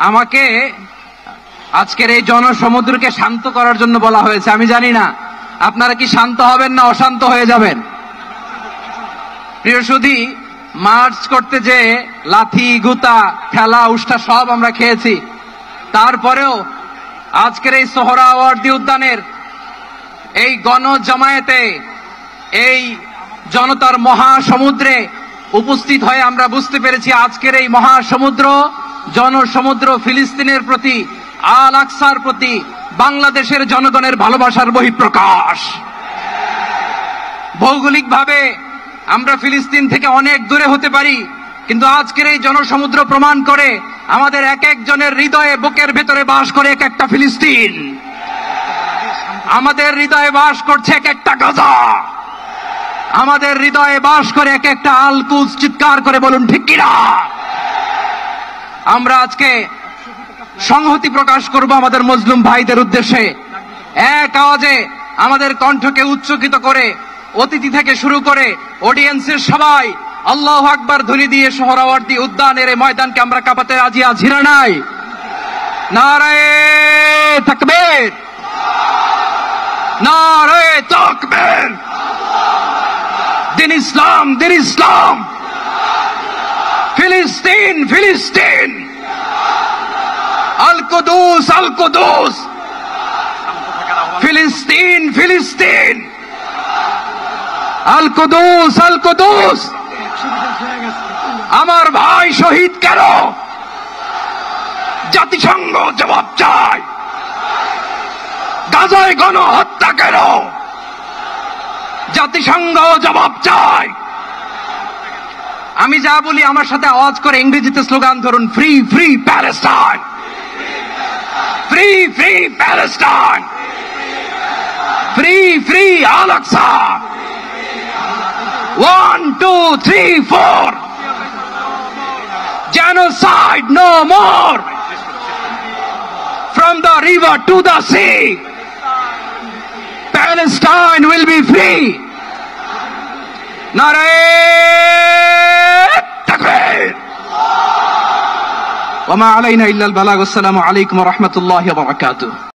আমাকে আজকের এই জনসমুদ্রকে শান্ত করার জন্য বলা হয়েছে। আমি জানি না আপনারা কি শান্ত হবেন না অশান্ত হয়ে যাবেন। প্রিয় সুধী, মার্চ করতে যে লাথি গুতা ঠেলা উষ্টা সব আমরা খেয়েছি, তারপরেও আজকের এই সোহরাওয়ার্দী উদ্যানের এই গণজমায়েতে এই জনতার মহাসমুদ্রে উপস্থিত হয়ে আমরা বুঝতে পেরেছি আজকের এই মহাসমুদ্র জনসমুদ্র ফিলিস্তিনের প্রতি, আল আকসার প্রতি বাংলাদেশের জনগণের ভালোবাসার বহিঃপ্রকাশ। ভৌগোলিকভাবে আমরা ফিলিস্তিন থেকে অনেক দূরে হতে পারি, কিন্তু আজকের এই জনসমুদ্র প্রমাণ করে আমাদের এক একজনের হৃদয়ে বুকের ভেতরে বাস করে এক একটা ফিলিস্তিন। আমাদের হৃদয়ে বাস করছে এক একটা গাজা, আমাদের হৃদয়ে বাস করে এক একটা আল কুদস। চিৎকার করে বলুন ঠিক কিনা। আমরা আজকে সংহতি প্রকাশ করব আমাদের মুসলিম ভাইদের উদ্দেশ্যে। এক আওয়াজে আমাদের কণ্ঠকে উচ্চকিত করে অতিথি থেকে শুরু করে অডিয়েন্সের সবাই আল্লাহু আকবার ধ্বনি দিয়ে সোহরাওয়ার্দী উদ্যানের এই ময়দানকে আমরা কাঁপাতে রাজি আছি না নাই? নারায়ে তাকবীর, নারায়ে তাকবীর। দিন ইসলাম, দিন ইসলাম। ফিলিস্তিন, ফিলিস্তিন। আল কুদুস, আল কুদুস। ফিলিস্তিন, ফিলিস্তিন। আল কুদুস, আল কুদুস। আমার ভাই শহীদ কেন? জাতিসংঘ জবাব চায়। গাজায় গণহত্যা কেন? জাতিসংঘ জবাব চায়। আমি যা বলি আমার সাথে আওয়াজ করে ইংরেজিতে স্লোগান ধরুন, free free Palestine, free free Palestine, free free Al Aqsa. 1 2 3 4 genocide no more. From the river to the sea, Palestine will be free. Nare takbir. Wa ma alayna illa al balagh. Assalamu alaykum wa rahmatullahi wa barakatuh.